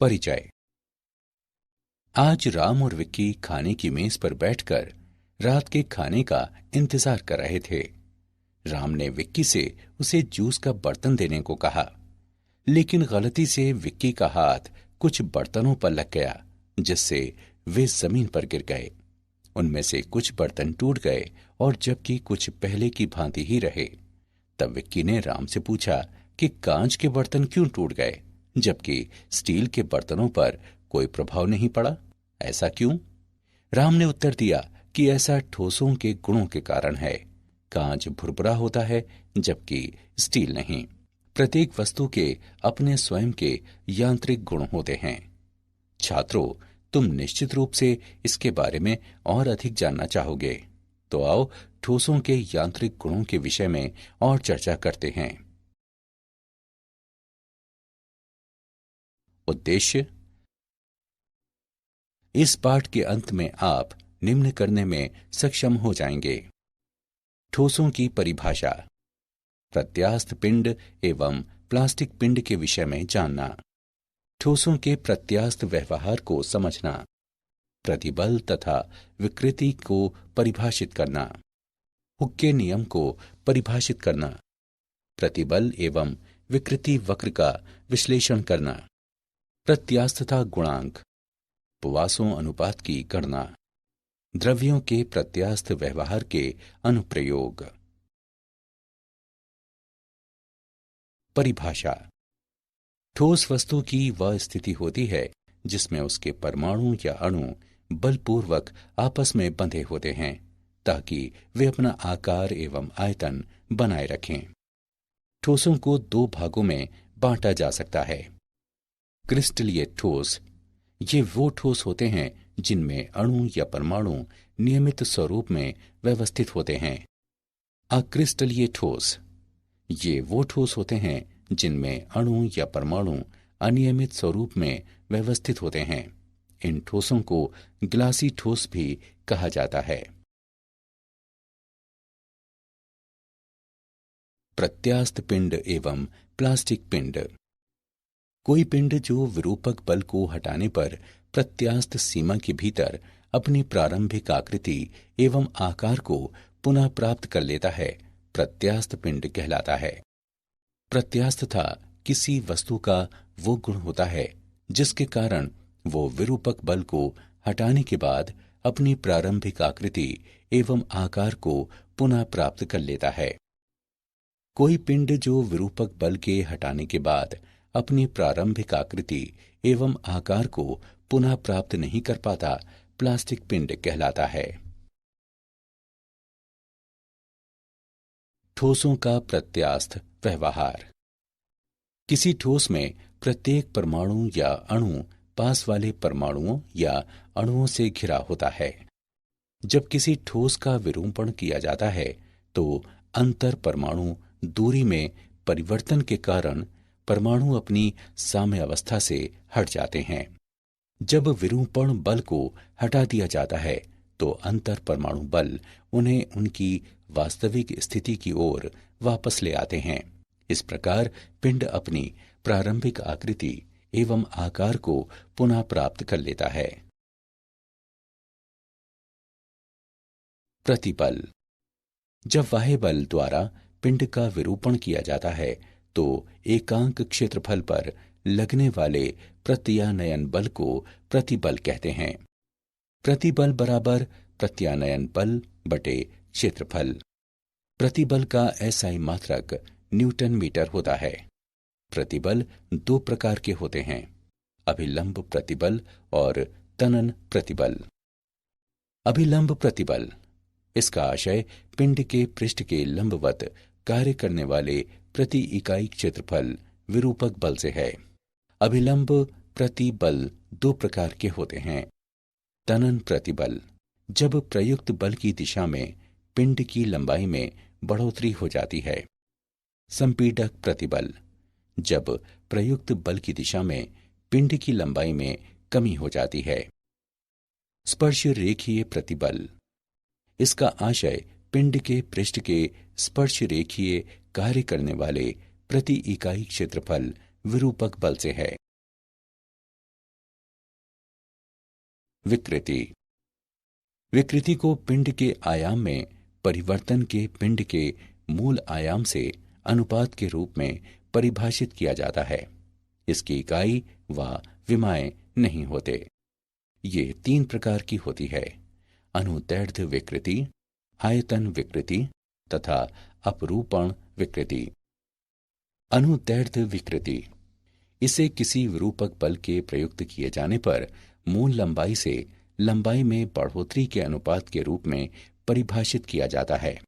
परिचय। आज राम और विक्की खाने की मेज पर बैठकर रात के खाने का इंतजार कर रहे थे। राम ने विक्की से उसे जूस का बर्तन देने को कहा, लेकिन गलती से विक्की का हाथ कुछ बर्तनों पर लग गया, जिससे वे जमीन पर गिर गए। उनमें से कुछ बर्तन टूट गए और जबकि कुछ पहले की भांति ही रहे। तब विक्की ने राम से पूछा कि कांच के बर्तन क्यों टूट गए, जबकि स्टील के बर्तनों पर कोई प्रभाव नहीं पड़ा? ऐसा क्यों? राम ने उत्तर दिया कि ऐसा ठोसों के गुणों के कारण है। कांच भुरभुरा होता है, जबकि स्टील नहीं। प्रत्येक वस्तु के अपने स्वयं के यांत्रिक गुण होते हैं। छात्रों, तुम निश्चित रूप से इसके बारे में और अधिक जानना चाहोगे, तो आओ ठोसों के यांत्रिक गुणों के विषय में और चर्चा करते हैं। उद्देश्य। इस पाठ के अंत में आप निम्न करने में सक्षम हो जाएंगे। ठोसों की परिभाषा, प्रत्यास्थ पिंड एवं प्लास्टिक पिंड के विषय में जानना, ठोसों के प्रत्यास्थ व्यवहार को समझना, प्रतिबल तथा विकृति को परिभाषित करना, हुक के नियम को परिभाषित करना, प्रतिबल एवं विकृति वक्र का विश्लेषण करना, प्रत्यास्थता गुणांक, पोआसों अनुपात की गणना, द्रव्यों के प्रत्यास्थ व्यवहार के अनुप्रयोग। परिभाषा। ठोस वस्तु की वह स्थिति होती है जिसमें उसके परमाणु या अणु बलपूर्वक आपस में बंधे होते हैं ताकि वे अपना आकार एवं आयतन बनाए रखें। ठोसों को दो भागों में बांटा जा सकता है। क्रिस्टलीय ठोस, ये वो ठोस होते हैं जिनमें अणु या परमाणु नियमित स्वरूप में व्यवस्थित होते हैं। अक्रिस्टलीय ठोस, ये वो ठोस होते हैं जिनमें अणु या परमाणु अनियमित स्वरूप में व्यवस्थित होते हैं। इन ठोसों को ग्लासी ठोस भी कहा जाता है। प्रत्यास्थ पिंड एवं प्लास्टिक पिंड। कोई पिंड जो विरूपक बल को हटाने पर प्रत्यास्थ सीमा के भीतर अपनी प्रारंभिक आकृति एवं आकार को पुनः प्राप्त कर लेता है, प्रत्यास्थ पिंड कहलाता है। प्रत्यास्थता किसी वस्तु का वो गुण होता है जिसके कारण वो विरूपक बल को हटाने के बाद अपनी प्रारंभिक आकृति एवं आकार को पुनः प्राप्त कर लेता है। कोई पिंड जो विरूपक बल के हटाने के बाद अपनी प्रारंभिक आकृति एवं आकार को पुनः प्राप्त नहीं कर पाता, प्लास्टिक पिंड कहलाता है। ठोसों का प्रत्यास्थ व्यवहार। किसी ठोस में प्रत्येक परमाणु या अणु पास वाले परमाणुओं या अणुओं से घिरा होता है। जब किसी ठोस का विरूपण किया जाता है तो अंतर परमाणु दूरी में परिवर्तन के कारण परमाणु अपनी साम्यावस्था से हट जाते हैं। जब विरूपण बल को हटा दिया जाता है तो अंतर परमाणु बल उन्हें उनकी वास्तविक स्थिति की ओर वापस ले आते हैं। इस प्रकार पिंड अपनी प्रारंभिक आकृति एवं आकार को पुनः प्राप्त कर लेता है। प्रतिबल। जब बाह्य बल द्वारा पिंड का विरूपण किया जाता है तो एकांक क्षेत्रफल पर लगने वाले प्रत्यानयन बल को प्रतिबल कहते हैं। प्रतिबल बराबर प्रत्यानयन बल बटे क्षेत्रफल। प्रतिबल का एसआई मात्रक न्यूटन मीटर होता है। प्रतिबल दो प्रकार के होते हैं, अभिलंब प्रतिबल और तनन प्रतिबल। अभिलंब प्रतिबल, इसका आशय पिंड के पृष्ठ के लंबवत कार्य करने वाले प्रति इकाई क्षेत्रफल विरूपक बल से है। अभिलंब प्रतिबल दो प्रकार के होते हैं। तनन प्रतिबल, जब प्रयुक्त बल की दिशा में पिंड की लंबाई में बढ़ोतरी हो जाती है। संपीडक प्रतिबल, जब प्रयुक्त बल की दिशा में पिंड की लंबाई में कमी हो जाती है। स्पर्श रेखीय प्रतिबल, इसका आशय पिंड के पृष्ठ के स्पर्श रेखीय कार्य करने वाले प्रति इकाई क्षेत्रफल विरूपक बल से है। विकृति। विकृति को पिंड के आयाम में परिवर्तन के पिंड के मूल आयाम से अनुपात के रूप में परिभाषित किया जाता है। इसकी इकाई व विमाएं नहीं होते। ये 3 प्रकार की होती है: अनुदैर्ध्य विकृति, आयतन विकृति तथा अपरूपण विकृति। अनुदैर्ध्य विकृति, इसे किसी विरूपक बल के प्रयुक्त किए जाने पर मूल लंबाई से लंबाई में बढ़ोतरी के अनुपात के रूप में परिभाषित किया जाता है।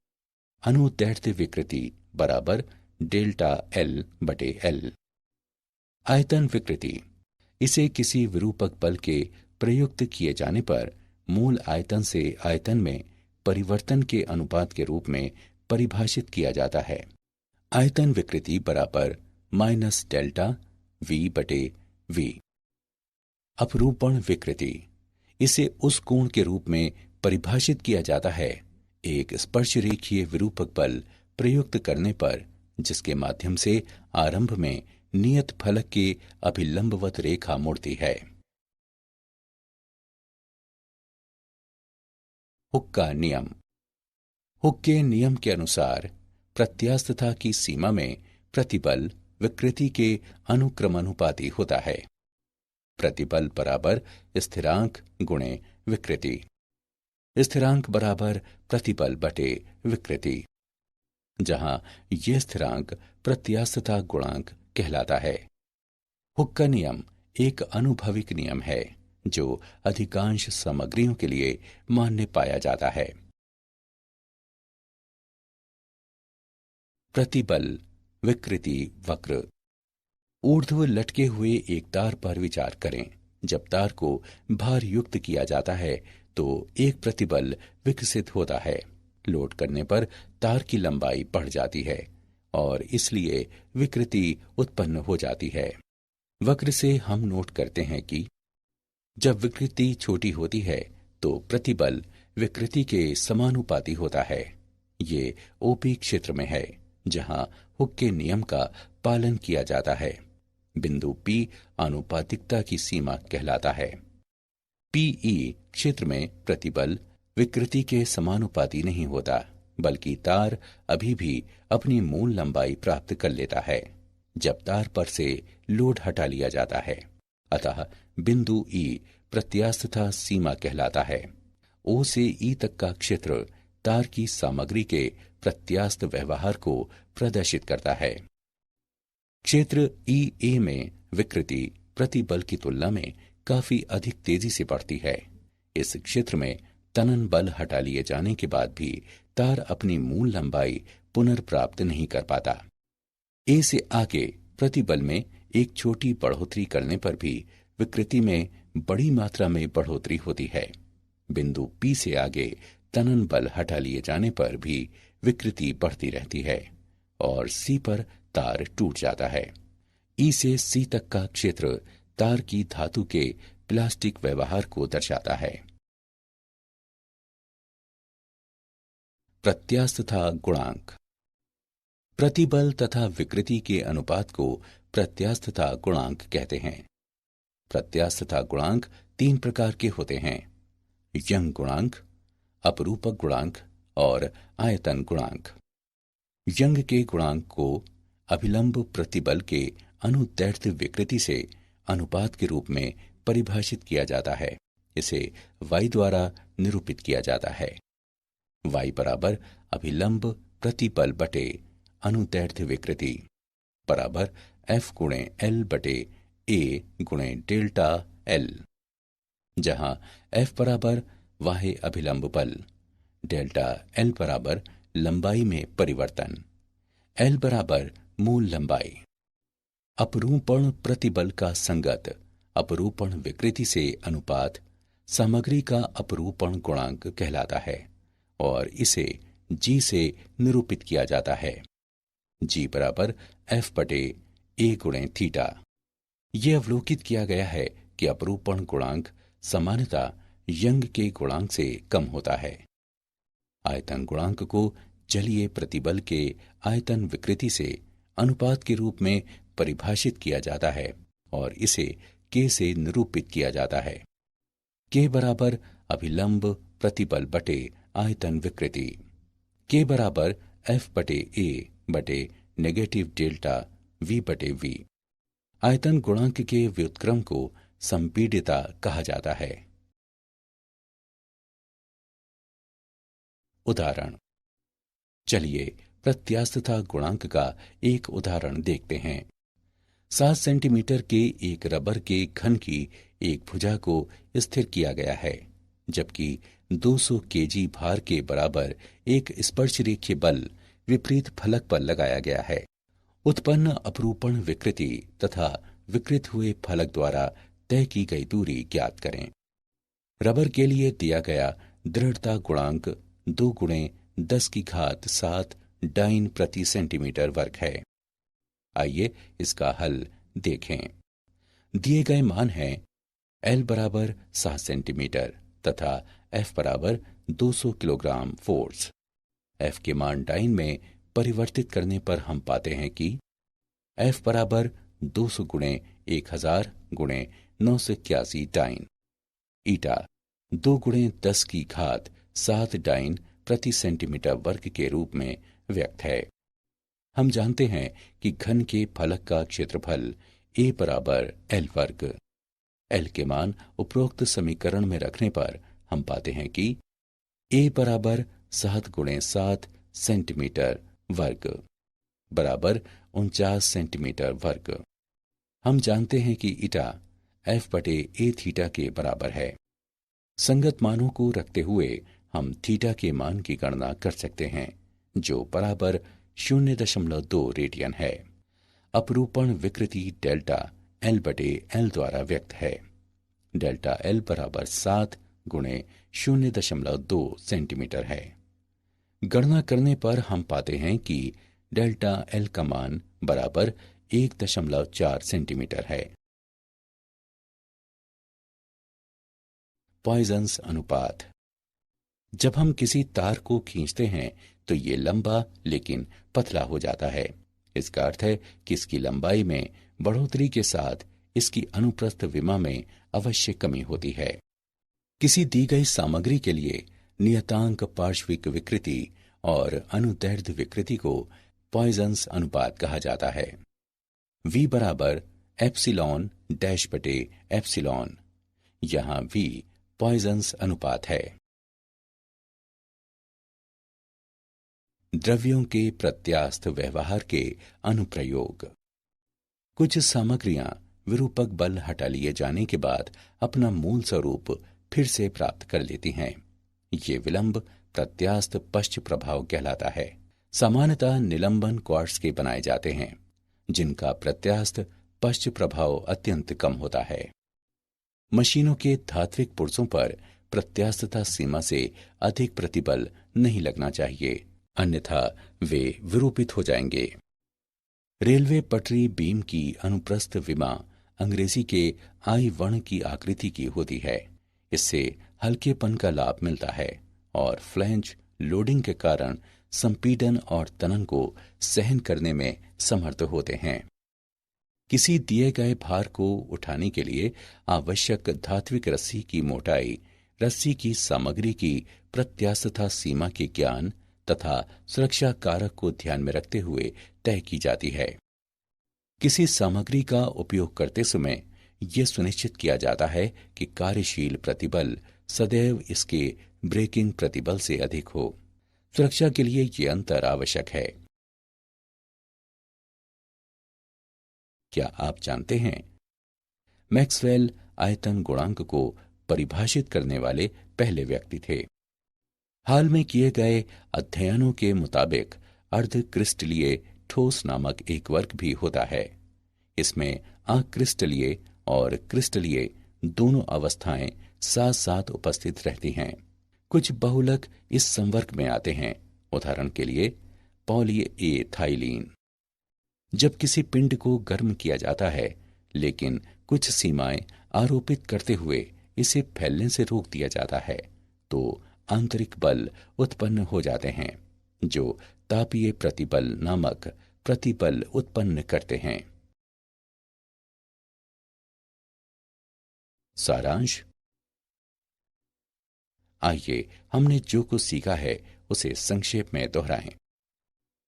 अनुदैर्ध्य विकृति बराबर डेल्टा एल बटे एल। आयतन विकृति, इसे किसी विरूपक बल के प्रयुक्त किए जाने पर मूल आयतन से आयतन में परिवर्तन के अनुपात के रूप में परिभाषित किया जाता है। आयतन विकृति बराबर माइनस डेल्टा वी बटे वी। अपरूपण विकृति, इसे उस कोण के रूप में परिभाषित किया जाता है एक स्पर्शरेखीय विरूपक बल प्रयुक्त करने पर जिसके माध्यम से आरंभ में नियत फलक के अभिलंबवत रेखा मुड़ती है। हुक का नियम। हुक के नियम के अनुसार प्रत्यास्थता की सीमा में प्रतिबल विकृति के अनुक्रमानुपाती होता है। प्रतिबल बराबर स्थिरांक गुणे विकृति। स्थिरांक बराबर प्रतिबल बटे विकृति, जहां यह स्थिरांक प्रत्यास्थता गुणांक कहलाता है। हुक का नियम एक अनुभविक नियम है जो अधिकांश सामग्रियों के लिए मान्य पाया जाता है। प्रतिबल विकृति वक्र। ऊर्ध्व लटके हुए एक तार पर विचार करें। जब तार को भार युक्त किया जाता है तो एक प्रतिबल विकसित होता है। लोड करने पर तार की लंबाई बढ़ जाती है और इसलिए विकृति उत्पन्न हो जाती है। वक्र से हम नोट करते हैं कि जब विकृति छोटी होती है तो प्रतिबल विकृति के समानुपाती होता है। ये ओपी क्षेत्र में है जहां हुक के नियम का पालन किया जाता है। बिंदु P आनुपातिकता की सीमा कहलाता है। PE क्षेत्र में प्रतिबल विकृति के समानुपाती नहीं होता, बल्कि तार अभी भी अपनी मूल लंबाई प्राप्त कर लेता है जब तार पर से लोड हटा लिया जाता है। अतः बिंदु E प्रत्यास्थता सीमा कहलाता है। O से E तक का क्षेत्र तार की सामग्री के प्रत्यास्थ व्यवहार को प्रदर्शित करता है। क्षेत्र EA में विकृति प्रतिबल की तुलना में काफी अधिक तेजी से बढ़ती है। इस क्षेत्र में तनन बल हटा लिए जाने के बाद भी तार अपनी मूल लंबाई पुनर्प्राप्त नहीं कर पाता। A से आगे प्रतिबल में एक छोटी बढ़ोतरी करने पर भी विकृति में बड़ी मात्रा में बढ़ोतरी होती है। बिंदु P से आगे तनन बल हटा लिए जाने पर भी विकृति बढ़ती रहती है और C पर तार टूट जाता है। E से C तक का क्षेत्र तार की धातु के प्लास्टिक व्यवहार को दर्शाता है। प्रत्यास्थता गुणांक। प्रतिबल तथा विकृति के अनुपात को प्रत्यास्थता गुणांक कहते हैं। प्रत्यास्थता गुणांक 3 प्रकार के होते हैं: यंग गुणांक, अपरूपक गुणांक और आयतन गुणांक। यंग के गुणांक को अभिलंब प्रतिबल के अनुदैर्ध्य विकृति से अनुपात के रूप में परिभाषित किया जाता है। इसे y द्वारा निरूपित किया जाता है। y बराबर अभिलंब प्रतिबल बटे अनुदैर्ध्य विकृति बराबर F गुणे L बटे A गुणे डेल्टा L, जहां F बराबर वाह्य अभिलंब बल, डेल्टा L बराबर लंबाई में परिवर्तन, L बराबर मूल लंबाई। अपरूपण प्रतिबल का संगत अपरूपण विकृति से अनुपात सामग्री का अपरूपण गुणांक कहलाता है और इसे G से निरूपित किया जाता है। G बराबर F बटे A गुणे थीटा। यह अवलोकित किया गया है कि अपरूपण गुणांक सामान्यतः यंग के गुणांक से कम होता है। आयतन गुणांक को जलीय प्रतिबल के आयतन विकृति से अनुपात के रूप में परिभाषित किया जाता है और इसे K से निरूपित किया जाता है। के बराबर अभिलंब प्रतिबल बटे आयतन विकृति। के बराबर एफ बटे ए बटे नेगेटिव डेल्टा वी बटे वी। आयतन गुणांक के व्युत्क्रम को संपीड्यता कहा जाता है। उदाहरण, चलिए प्रत्यास्थता गुणांक का एक उदाहरण देखते हैं। 7 सेंटीमीटर के एक रबर के घन की एक भुजा को स्थिर किया गया है, जबकि 200 केजी भार के बराबर एक स्पर्शरेखीय बल विपरीत फलक पर लगाया गया है। उत्पन्न अपरूपण विकृति तथा विकृत हुए फलक द्वारा तय की गई दूरी ज्ञात करें। रबर के लिए दिया गया दृढ़ता गुणांक 2 गुणे 10 की घात 7 डाइन प्रति सेंटीमीटर वर्ग है। आइए इसका हल देखें। दिए गए मान हैं एल बराबर 7 सेंटीमीटर तथा एफ बराबर 200 किलोग्राम फोर्स। एफ के मान डाइन में परिवर्तित करने पर हम पाते हैं कि एफ बराबर 200 गुणे 1000 गुणे 981 डाइन। ईटा 2 गुणे 10 की घात 7 डाइन प्रति सेंटीमीटर वर्ग के रूप में व्यक्त है। हम जानते हैं कि घन के फलक का क्षेत्रफल ए बराबर एल वर्ग। एल के मान उपरोक्त समीकरण में रखने पर हम पाते हैं कि ए बराबर 7 गुणे 7 सेंटीमीटर वर्ग बराबर 49 सेंटीमीटर वर्ग। हम जानते हैं कि ईटा एफ बटे ए थीटा के बराबर है। संगत मानों को रखते हुए हम थीटा के मान की गणना कर सकते हैं, जो बराबर 0.2 रेडियन है। अपरूपण विकृति डेल्टा एल बटे एल द्वारा व्यक्त है। डेल्टा एल बराबर 7 गुणे 0.2 सेंटीमीटर है। गणना करने पर हम पाते हैं कि डेल्टा एल का मान बराबर 1.4 सेंटीमीटर है। पॉइजन्स अनुपात। जब हम किसी तार को खींचते हैं तो ये लंबा लेकिन पतला हो जाता है। इसका अर्थ है कि इसकी लंबाई में बढ़ोतरी के साथ इसकी अनुप्रस्थ विमा में अवश्य कमी होती है। किसी दी गई सामग्री के लिए नियतांक पार्श्विक विकृति और अनुदैर्ध्य विकृति को पॉइजन्स अनुपात कहा जाता है। V बराबर एप्सिलॉन डैश बटे एप्सिलॉन। यहां V पॉइजन्स अनुपात है। द्रव्यों के प्रत्यास्थ व्यवहार के अनुप्रयोग। कुछ सामग्रियां विरूपक बल हटा लिए जाने के बाद अपना मूल स्वरूप फिर से प्राप्त कर लेती हैं। ये विलंब प्रत्यास्थ पश्च प्रभाव कहलाता है। सामान्यतः निलंबन क्वार्ट्ज के बनाए जाते हैं, जिनका प्रत्यास्थ पश्च प्रभाव अत्यंत कम होता है। मशीनों के धात्विक पुर्जों पर प्रत्यास्थता सीमा से अधिक प्रतिबल नहीं लगना चाहिए, अन्यथा वे विरूपित हो जाएंगे। रेलवे पटरी बीम की अनुप्रस्थ विमा अंग्रेजी के आई वर्ण की आकृति की होती है। इससे हल्केपन का लाभ मिलता है और फ्लैंज लोडिंग के कारण संपीडन और तनन को सहन करने में समर्थ होते हैं। किसी दिए गए भार को उठाने के लिए आवश्यक धात्विक रस्सी की मोटाई रस्सी की सामग्री की प्रत्यास्थता सीमा के ज्ञान तथा सुरक्षा कारक को ध्यान में रखते हुए तय की जाती है। किसी सामग्री का उपयोग करते समय यह सुनिश्चित किया जाता है कि कार्यशील प्रतिबल सदैव इसके ब्रेकिंग प्रतिबल से अधिक हो। सुरक्षा के लिए यह अंतर आवश्यक है। क्या आप जानते हैं, मैक्सवेल आयतन गुणांक को परिभाषित करने वाले पहले व्यक्ति थे। हाल में किए गए अध्ययनों के मुताबिक अर्धक्रिस्टलीय ठोस नामक एक वर्ग भी होता है। इसमें अक्रिस्टलीय और क्रिस्टलीय दोनों अवस्थाएं साथ साथ उपस्थित रहती हैं। कुछ बहुलक इस संवर्ग में आते हैं। उदाहरण के लिए पॉलीएथाइलीन। जब किसी पिंड को गर्म किया जाता है, लेकिन कुछ सीमाएं आरोपित करते हुए इसे फैलने से रोक दिया जाता है, तो आंतरिक बल उत्पन्न हो जाते हैं, जो तापीय प्रतिबल नामक प्रतिबल उत्पन्न करते हैं। सारांश। आइए हमने जो कुछ सीखा है उसे संक्षेप में दोहराएं।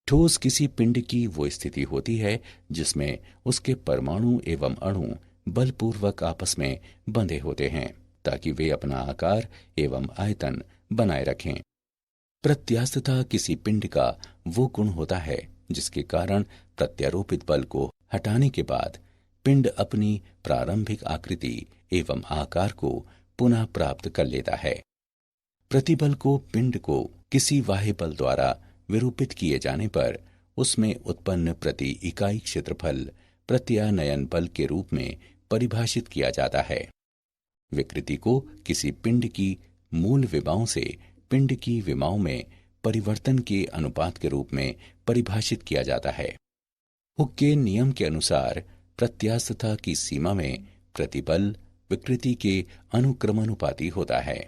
ठोस किसी पिंड की वो स्थिति होती है जिसमें उसके परमाणु एवं अणु बलपूर्वक आपस में बंधे होते हैं ताकि वे अपना आकार एवं आयतन बनाए रखें। प्रत्यास्थता किसी पिंड का वो गुण होता है जिसके कारण प्रत्यारोपित बल को हटाने के बाद पिंड अपनी प्रारंभिक आकृति एवं आकार को पुनः प्राप्त कर लेता है। प्रतिबल को पिंड को किसी बाह्य बल द्वारा विरूपित किए जाने पर उसमें उत्पन्न प्रति इकाई क्षेत्रफल प्रत्यानयन बल के रूप में परिभाषित किया जाता है। विकृति को किसी पिंड की मूल विमाओं से पिंड की विमाओं में परिवर्तन के अनुपात के रूप में परिभाषित किया जाता है। हुक के नियम के अनुसार प्रत्यास्थता की सीमा में प्रतिबल विकृति के अनुक्रमानुपाती होता है।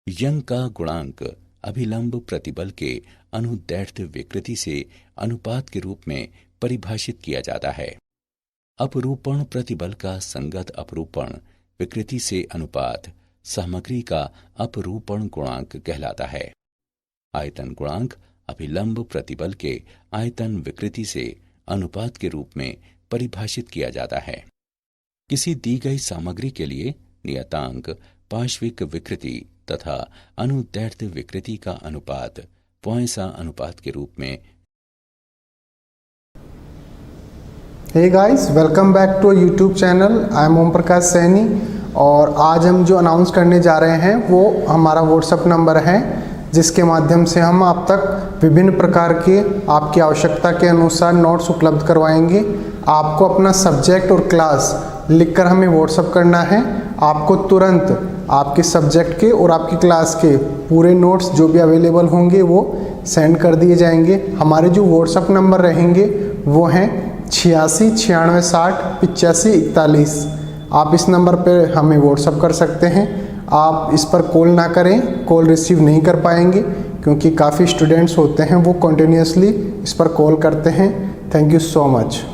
यंग का गुणांक अभिलंब प्रतिबल के अनुदैर्ध्य विकृति से अनुपात के रूप में परिभाषित किया जाता है। अपरूपण प्रतिबल का संगत अपरूपण विकृति से अनुपात सामग्री का अपरूपण गुणांक कहलाता है। आयतन गुणांक अभिलंब प्रतिबल के आयतन विकृति से अनुपात के रूप में परिभाषित किया जाता है। किसी दी गई सामग्री के लिए नियतांक पार्श्विक विकृति तथा अनुदैर्ध्य विकृति का अनुपात पॉइंसा अनुपात के रूप में। Hey guys, welcome back to YouTube channel. I am Om Prakash Saini और आज हम जो अनाउंस करने जा रहे हैं वो हमारा व्हाट्सएप नंबर है जिसके माध्यम से हम आप तक विभिन्न प्रकार के आपकी आवश्यकता के अनुसार नोट्स उपलब्ध करवाएंगे। आपको अपना सब्जेक्ट और क्लास लिखकर हमें व्हाट्सएप करना है। आपको तुरंत आपके सब्जेक्ट के और आपकी क्लास के पूरे नोट्स जो भी अवेलेबल होंगे वो सेंड कर दिए जाएंगे। हमारे जो व्हाट्सएप नंबर रहेंगे वो हैं 86 96 60 85 41। आप इस नंबर पर हमें व्हाट्सएप कर सकते हैं। आप इस पर कॉल ना करें, कॉल रिसीव नहीं कर पाएंगे क्योंकि काफ़ी स्टूडेंट्स होते हैं वो कंटिन्यूसली इस पर कॉल करते हैं। Thank you so much.